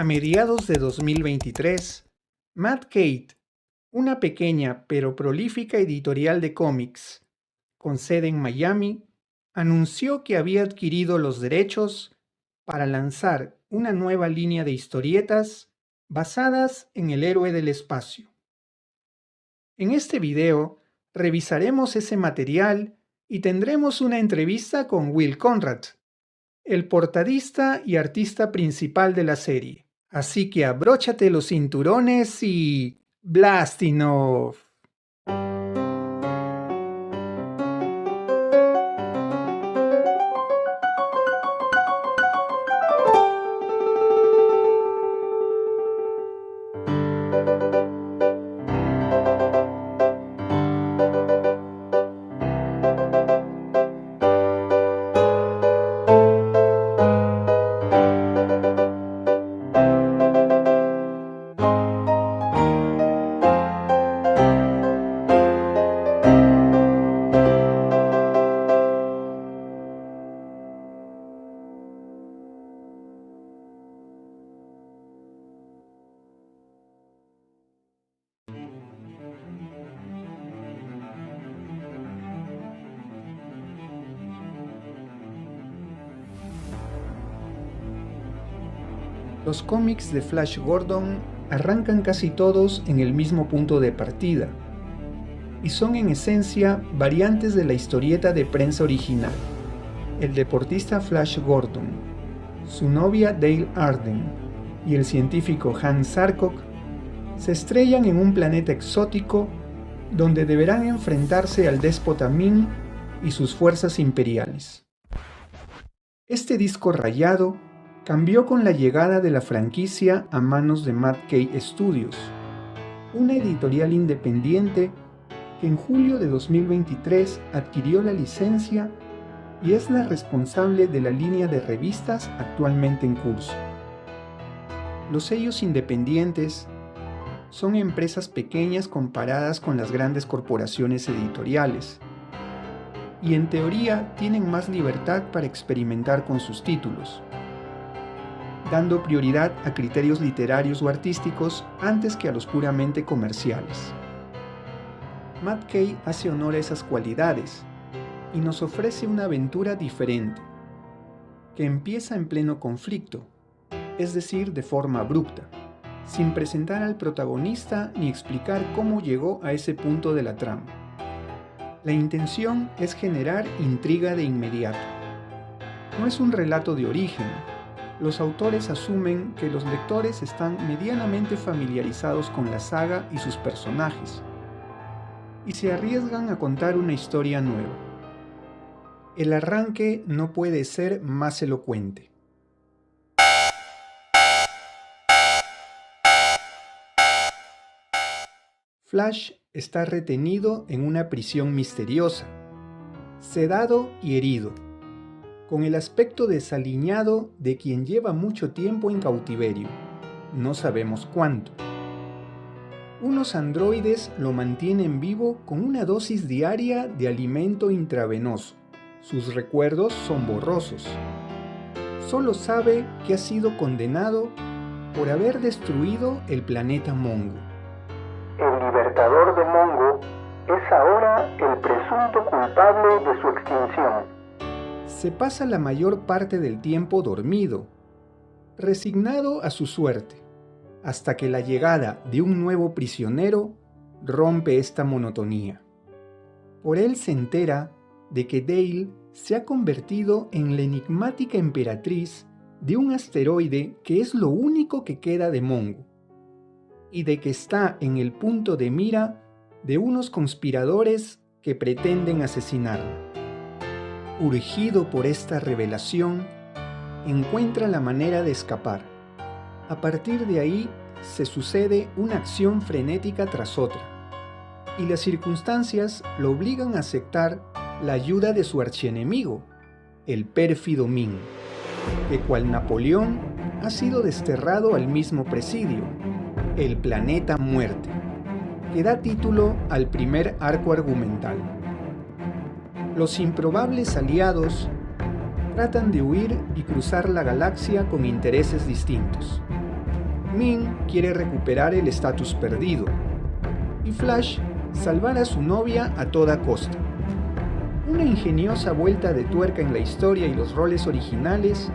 A mediados de 2023, Matt Kate, una pequeña pero prolífica editorial de cómics con sede en Miami, anunció que había adquirido los derechos para lanzar una nueva línea de historietas basadas en el héroe del espacio. En este video revisaremos ese material y tendremos una entrevista con Will Conrad, el portadista y artista principal de la serie. Así que abróchate los cinturones y blasting off. Los cómics de Flash Gordon arrancan casi todos en el mismo punto de partida, y son en esencia variantes de la historieta de prensa original. El deportista Flash Gordon, su novia Dale Arden y el científico Hans Zarkov se estrellan en un planeta exótico donde deberán enfrentarse al déspota Ming y sus fuerzas imperiales. Este disco rayado cambió con la llegada de la franquicia a manos de Matt Kate Studios, una editorial independiente que en julio de 2023 adquirió la licencia y es la responsable de la línea de revistas actualmente en curso. Los sellos independientes son empresas pequeñas comparadas con las grandes corporaciones editoriales, y en teoría tienen más libertad para experimentar con sus títulos, dando prioridad a criterios literarios o artísticos antes que a los puramente comerciales. Matt Kate hace honor a esas cualidades y nos ofrece una aventura diferente, que empieza en pleno conflicto, es decir, de forma abrupta, sin presentar al protagonista ni explicar cómo llegó a ese punto de la trama. La intención es generar intriga de inmediato. No es un relato de origen. Los autores asumen que los lectores están medianamente familiarizados con la saga y sus personajes, y se arriesgan a contar una historia nueva. El arranque no puede ser más elocuente. Flash está retenido en una prisión misteriosa, sedado y herido, con el aspecto desaliñado de quien lleva mucho tiempo en cautiverio, no sabemos cuánto. Unos androides lo mantienen vivo con una dosis diaria de alimento intravenoso. Sus recuerdos son borrosos. Solo sabe que ha sido condenado por haber destruido el planeta Mongo. El libertador de Mongo es ahora el presunto culpable de su extinción. Se pasa la mayor parte del tiempo dormido, resignado a su suerte, hasta que la llegada de un nuevo prisionero rompe esta monotonía. Por él se entera de que Dale se ha convertido en la enigmática emperatriz de un asteroide que es lo único que queda de Mongo, y de que está en el punto de mira de unos conspiradores que pretenden asesinarla. Urgido por esta revelación, encuentra la manera de escapar. A partir de ahí se sucede una acción frenética tras otra, y las circunstancias lo obligan a aceptar la ayuda de su archienemigo, el pérfido Ming, que cual Napoleón ha sido desterrado al mismo presidio, el planeta Muerte, que da título al primer arco argumental. Los improbables aliados tratan de huir y cruzar la galaxia con intereses distintos. Min quiere recuperar el estatus perdido y Flash salvar a su novia a toda costa. Una ingeniosa vuelta de tuerca en la historia y los roles originales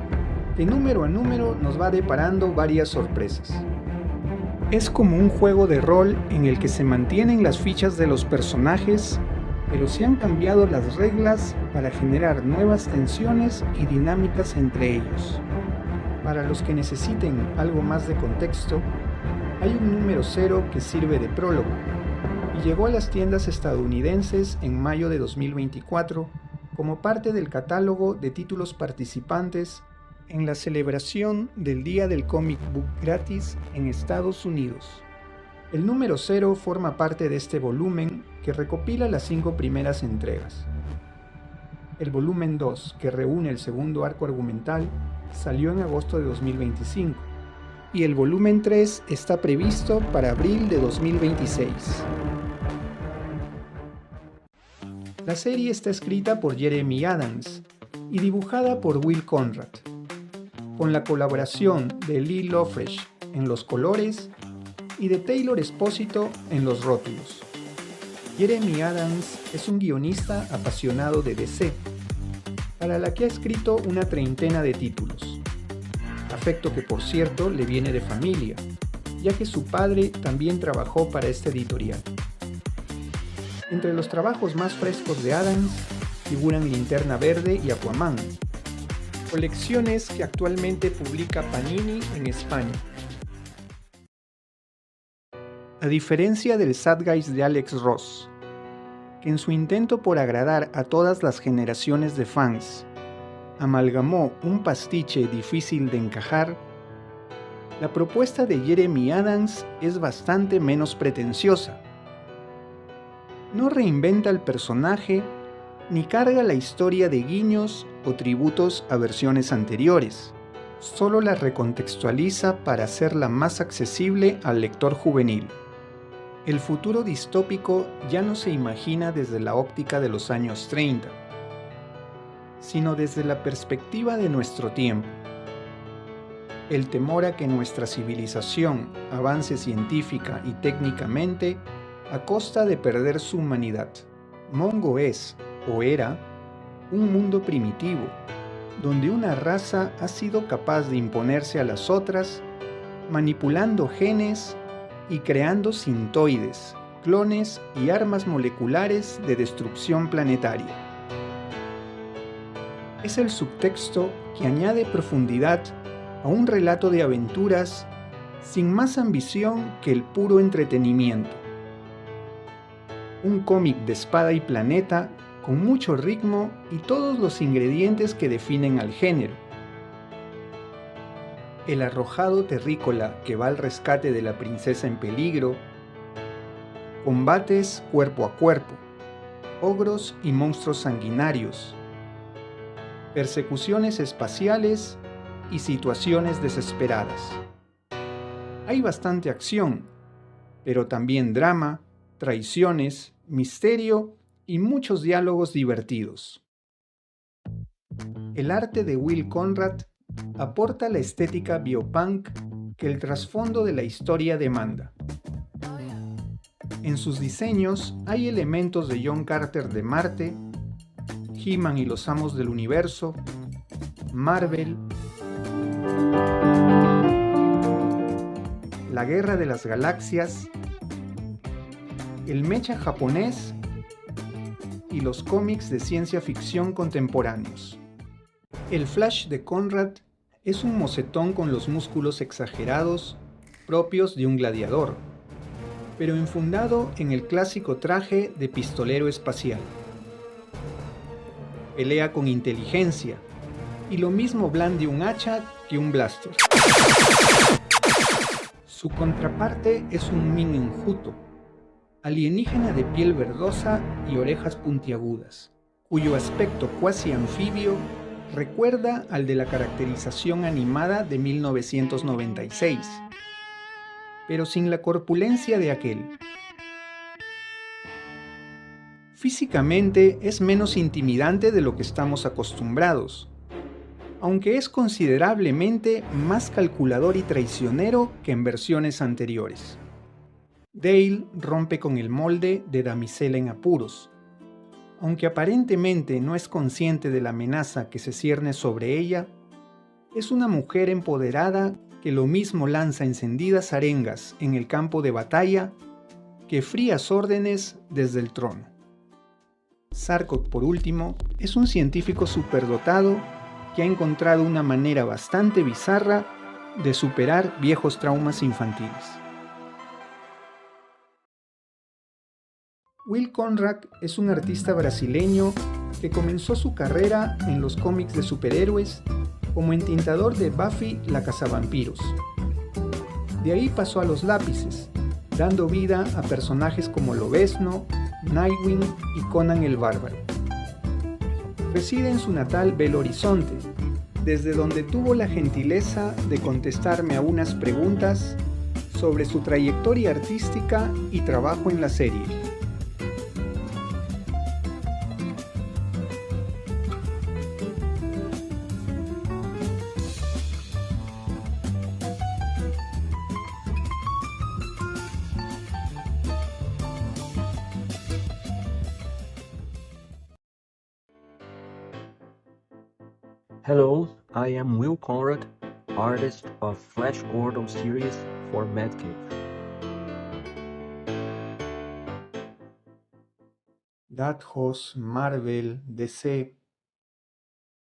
que número a número nos va deparando varias sorpresas. Es como un juego de rol en el que se mantienen las fichas de los personajes, pero se han cambiado las reglas para generar nuevas tensiones y dinámicas entre ellos. Para los que necesiten algo más de contexto, hay un número 0 que sirve de prólogo y llegó a las tiendas estadounidenses en mayo de 2024 como parte del catálogo de títulos participantes en la celebración del Día del Comic Book gratis en Estados Unidos. El número 0 forma parte de este volumen que recopila las 5 primeras entregas. El volumen 2, que reúne el segundo arco argumental, salió en agosto de 2025 y el volumen 3 está previsto para abril de 2026. La serie está escrita por Jeremy Adams y dibujada por Will Conrad, con la colaboración de Lee Loughridge en los colores y de Taylor Espósito en los rótulos. Jeremy Adams es un guionista apasionado de DC, para la que ha escrito una treintena de títulos, afecto que por cierto le viene de familia, ya que su padre también trabajó para esta editorial. Entre los trabajos más frescos de Adams figuran Linterna Verde y Aquaman, colecciones que actualmente publica Panini en España. A diferencia del Zeitgeist de Alex Ross, que en su intento por agradar a todas las generaciones de fans, amalgamó un pastiche difícil de encajar, la propuesta de Jeremy Adams es bastante menos pretenciosa. No reinventa el personaje, ni carga la historia de guiños o tributos a versiones anteriores, solo la recontextualiza para hacerla más accesible al lector juvenil. El futuro distópico ya no se imagina desde la óptica de los años 30, sino desde la perspectiva de nuestro tiempo. El temor a que nuestra civilización avance científica y técnicamente a costa de perder su humanidad. Mongo es, o era, un mundo primitivo, donde una raza ha sido capaz de imponerse a las otras, manipulando genes y creando sintoides, clones y armas moleculares de destrucción planetaria. Es el subtexto que añade profundidad a un relato de aventuras sin más ambición que el puro entretenimiento. Un cómic de espada y planeta con mucho ritmo y todos los ingredientes que definen al género. El arrojado terrícola que va al rescate de la princesa en peligro, combates cuerpo a cuerpo, ogros y monstruos sanguinarios, persecuciones espaciales y situaciones desesperadas. Hay bastante acción, pero también drama, traiciones, misterio y muchos diálogos divertidos. El arte de Will Conrad aporta la estética biopunk que el trasfondo de la historia demanda. En sus diseños hay elementos de John Carter de Marte, He-Man y los Amos del Universo, Marvel, la Guerra de las Galaxias, el mecha japonés y los cómics de ciencia ficción contemporáneos. El Flash de Conrad es un mocetón con los músculos exagerados propios de un gladiador, pero enfundado en el clásico traje de pistolero espacial. Pelea con inteligencia y lo mismo blande un hacha que un blaster. Su contraparte es un Min enjuto, alienígena de piel verdosa y orejas puntiagudas, cuyo aspecto cuasi anfibio recuerda al de la caracterización animada de 1996, pero sin la corpulencia de aquel. Físicamente es menos intimidante de lo que estamos acostumbrados, aunque es considerablemente más calculador y traicionero que en versiones anteriores. Dale rompe con el molde de damisela en apuros. Aunque aparentemente no es consciente de la amenaza que se cierne sobre ella, es una mujer empoderada que lo mismo lanza encendidas arengas en el campo de batalla que frías órdenes desde el trono. Zarkov, por último, es un científico superdotado que ha encontrado una manera bastante bizarra de superar viejos traumas infantiles. Will Conrad es un artista brasileño que comenzó su carrera en los cómics de superhéroes como entintador de Buffy la Cazavampiros. De ahí pasó a los lápices, dando vida a personajes como Lobezno, Nightwing y Conan el Bárbaro. Reside en su natal Belo Horizonte, desde donde tuvo la gentileza de contestarme a unas preguntas sobre su trayectoria artística y trabajo en la serie. Hello, I am Will Conrad, artist of Flash Gordon series for Mad Cave. Dark Horse, Marvel, DC.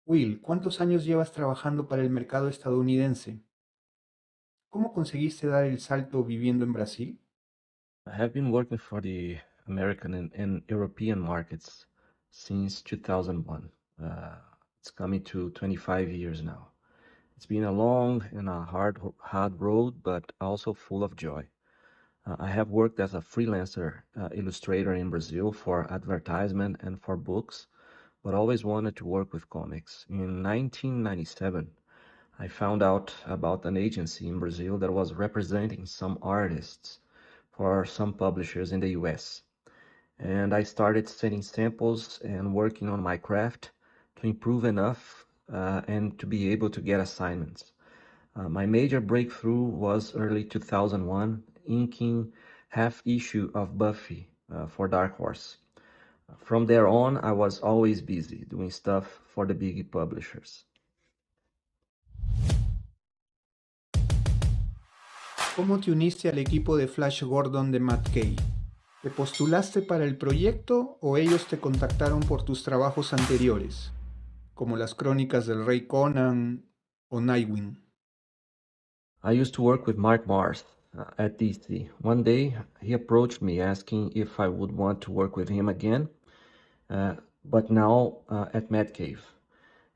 Will, ¿cuántos años llevas trabajando para el mercado estadounidense? ¿Cómo conseguiste dar el salto viviendo en Brasil? I have been working for the American and European markets since 2001. It's coming to 25 years now. It's been a long and a hard road, but also full of joy. I have worked as a freelancer illustrator in Brazil for advertisement and for books, but always wanted to work with comics. In 1997, I found out about an agency in Brazil that was representing some artists for some publishers in the US. And I started sending samples and working on my craft to improve enough and to be able to get assignments. My major breakthrough was early 2001, inking half issue of Buffy for Dark Horse. From there on, I was always busy doing stuff for the big publishers. ¿Cómo te uniste al equipo de Flash Gordon de Matt Kay? ¿Te postulaste para el proyecto o ellos te contactaron por tus trabajos anteriores, como las crónicas del Rey Conan o Nightwing? I used to work with Mark Mars at DC. One day, he approached me asking if I would want to work with him again, but now at Mad Cave.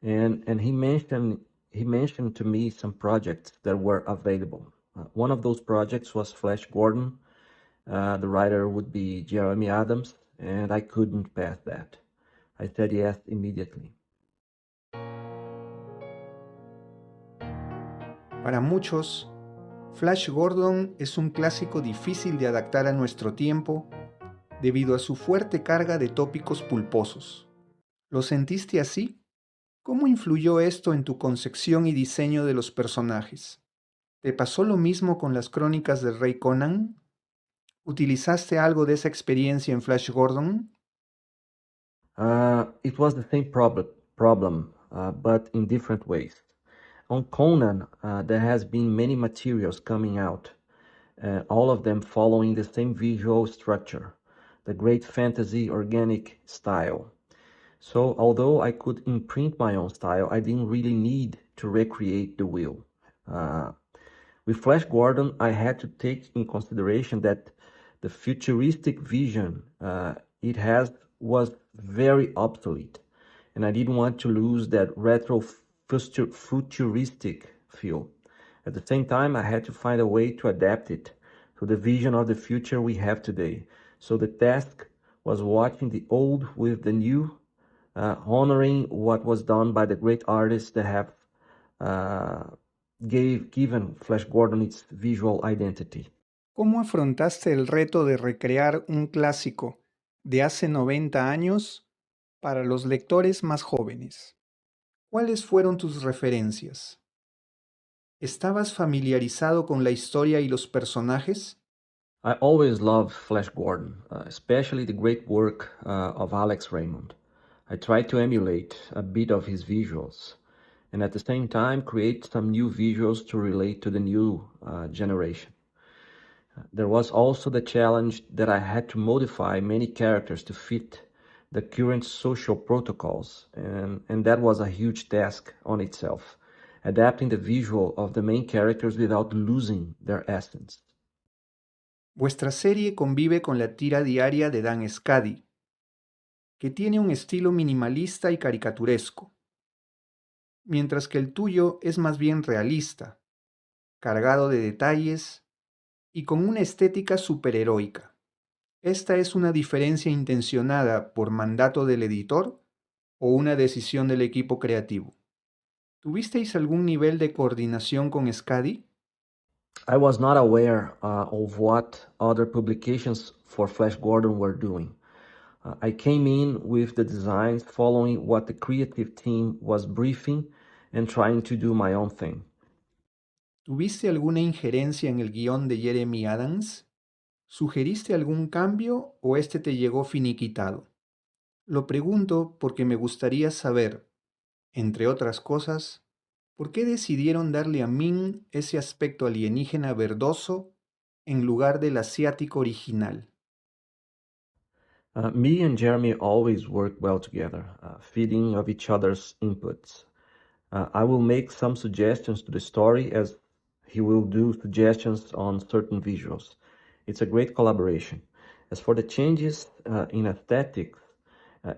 And he mentioned to me some projects that were available. One of those projects was Flash Gordon. The writer would be Jeremy Adams, and I couldn't pass that. I said yes immediately. Para muchos, Flash Gordon es un clásico difícil de adaptar a nuestro tiempo debido a su fuerte carga de tópicos pulposos. ¿Lo sentiste así? ¿Cómo influyó esto en tu concepción y diseño de los personajes? ¿Te pasó lo mismo con las crónicas del Rey Conan? ¿Utilizaste algo de esa experiencia en Flash Gordon? It was the same problem, but in different ways. On Conan, there has been many materials coming out, all of them following the same visual structure, the great fantasy organic style. So although I could imprint my own style, I didn't really need to recreate the wheel. With Flash Gordon, I had to take in consideration that the futuristic vision it has was very obsolete, and I didn't want to lose that retro futuristic feel. At the same time, I had to find a way to adapt it to the vision of the future we have today. So the task was watching the old with the new, honoring what was done by the great artists that have given Flash Gordon its visual identity. ¿Cómo afrontaste el reto de recrear un clásico de hace 90 años para los lectores más jóvenes? ¿Cuáles fueron tus referencias? ¿Estabas familiarizado con la historia y los personajes? I always loved Flash Gordon, especially the great work of Alex Raymond. I tried to emulate a bit of his visuals and at the same time create some new visuals to relate to the new generation. There was also the challenge that I had to modify many characters to fit the current social protocols, and that was a huge task on itself, adapting the visual of the main characters without losing their essence. Vuestra serie convive con la tira diaria de Dan Scadi, que tiene un estilo minimalista y caricaturesco, mientras que el tuyo es más bien realista, cargado de detalles y con una estética superheroica. ¿Esta es una diferencia intencionada por mandato del editor o una decisión del equipo creativo? ¿Tuvisteis algún nivel de coordinación con Scadi? I was not aware of what other publications for Flash Gordon were doing. I came in with the designs following what the creative team was briefing and trying to do my own thing. ¿Tuviste alguna injerencia en el guión de Jeremy Adams? ¿Sugeriste algún cambio o este te llegó finiquitado? Lo pregunto porque me gustaría saber, entre otras cosas, ¿por qué decidieron darle a Ming ese aspecto alienígena verdoso en lugar del asiático original? Me and Jeremy always work well together, feeding of each other's inputs. I will make some suggestions to the story as he will do suggestions on certain visuals. It's a great collaboration. As for the changes in aesthetics,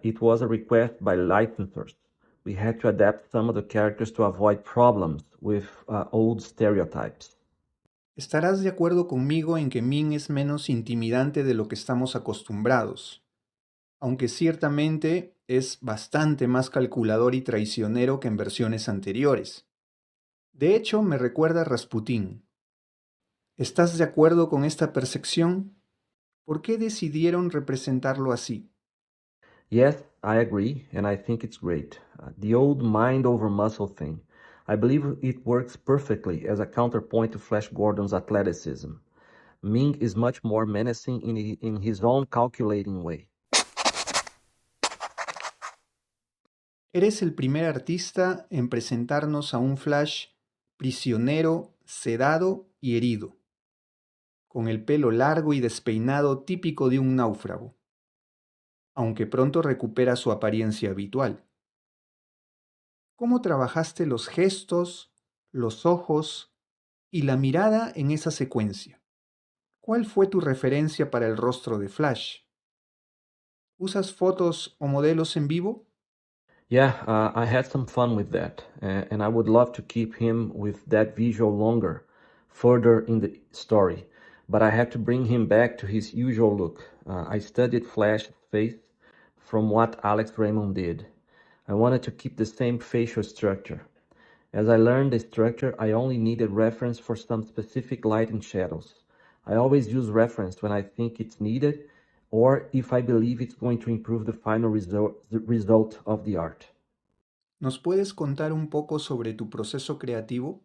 it was a request by licensors. We had to adapt some of the characters to avoid problems with old stereotypes. Estarás de acuerdo conmigo en que Ming es menos intimidante de lo que estamos acostumbrados, aunque ciertamente es bastante más calculador y traicionero que en versiones anteriores. De hecho, me recuerda a Rasputín. ¿Estás de acuerdo con esta percepción? ¿Por qué decidieron representarlo así? Yes, I agree, and I think it's great. The old mind over muscle thing. I believe it works perfectly as a counterpoint to Flash Gordon's athleticism. Ming is much more menacing in his own calculating way. Eres el primer artista en presentarnos a un Flash prisionero, sedado y herido, con el pelo largo y despeinado típico de un náufrago, aunque pronto recupera su apariencia habitual. ¿Cómo trabajaste los gestos, los ojos y la mirada en esa secuencia? ¿Cuál fue tu referencia para el rostro de Flash? ¿Usas fotos o modelos en vivo? Yeah, I had some fun with that, and I would love to keep him with that visual longer, further in the story, but I had to bring him back to his usual look. I studied Flash's face from what Alex Raymond did. I wanted to keep the same facial structure. As I learned the structure, I only needed reference for some specific light and shadows. I always use reference when I think it's needed or if I believe it's going to improve the final result of the art. ¿Nos puedes contar un poco sobre tu proceso creativo?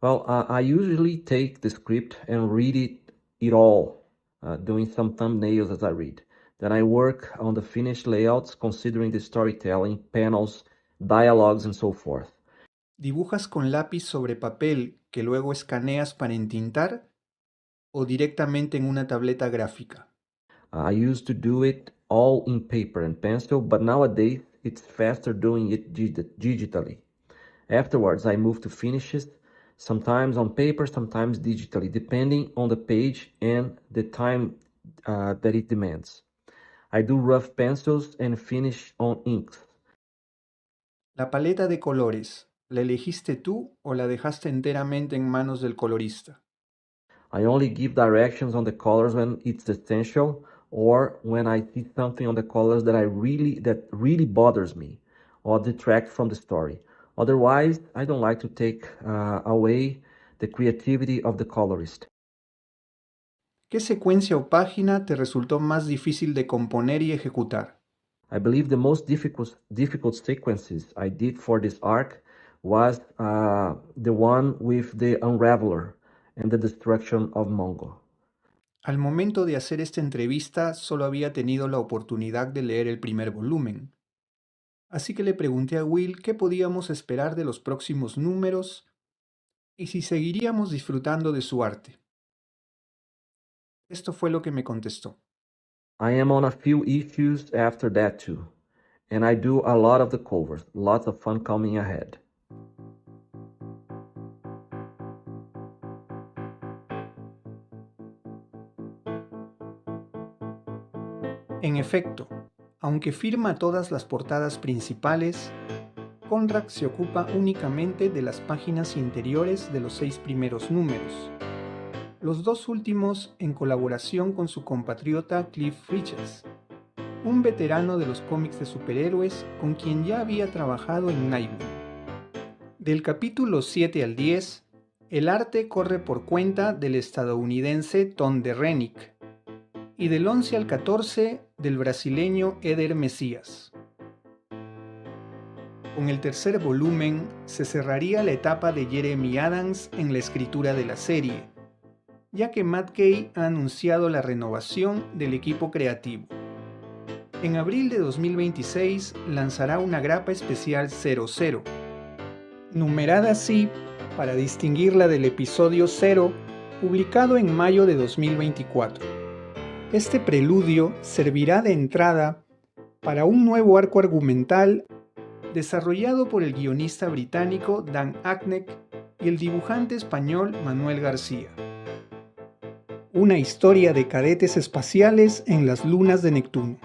Well, I usually take the script and read it all, doing some thumbnails as I read. Then I work on the finished layouts, considering the storytelling, panels, dialogues, and so forth. ¿Dibujas con lápiz sobre papel que luego escaneas para entintar o directamente en una tableta gráfica? I used to do it all in paper and pencil, but nowadays it's faster doing it digitally. Afterwards, I move to finishes, sometimes on paper, sometimes digitally, depending on the page and the time that it demands. I do rough pencils and finish on inks. ¿La paleta de colores, la elegiste tú o la dejaste enteramente en manos del colorista? I only give directions on the colors when it's essential or when I see something on the colors that really bothers me or detract from the story. Otherwise, I don't like to take away the creativity of the colorist. ¿Qué secuencia o página te resultó más difícil de componer y ejecutar? I believe the most difficult sequences I did for this arc was the one with the Unraveler and the destruction of Mongo. Al momento de hacer esta entrevista solo había tenido la oportunidad de leer el primer volumen. Así que le pregunté a Will qué podíamos esperar de los próximos números y si seguiríamos disfrutando de su arte. Esto fue lo que me contestó. I am on a few issues after that too, and I do a lot of the covers. Lots of fun coming ahead. En efecto, aunque firma todas las portadas principales, Conrad se ocupa únicamente de las páginas interiores de los 6 primeros números, los 2 últimos en colaboración con su compatriota Cliff Richards, un veterano de los cómics de superhéroes con quien ya había trabajado en Nightwing. Del capítulo 7 al 10, el arte corre por cuenta del estadounidense Tom Derenick y del 11 al 14 del brasileño Eder Messias. Con el tercer volumen se cerraría la etapa de Jeremy Adams en la escritura de la serie, ya que Matt Kay ha anunciado la renovación del equipo creativo. En abril de 2026 lanzará una grapa especial 00, numerada así para distinguirla del episodio 0, publicado en mayo de 2024. Este preludio servirá de entrada para un nuevo arco argumental desarrollado por el guionista británico Dan Abnett y el dibujante español Manuel García. Una historia de cadetes espaciales en las lunas de Neptuno.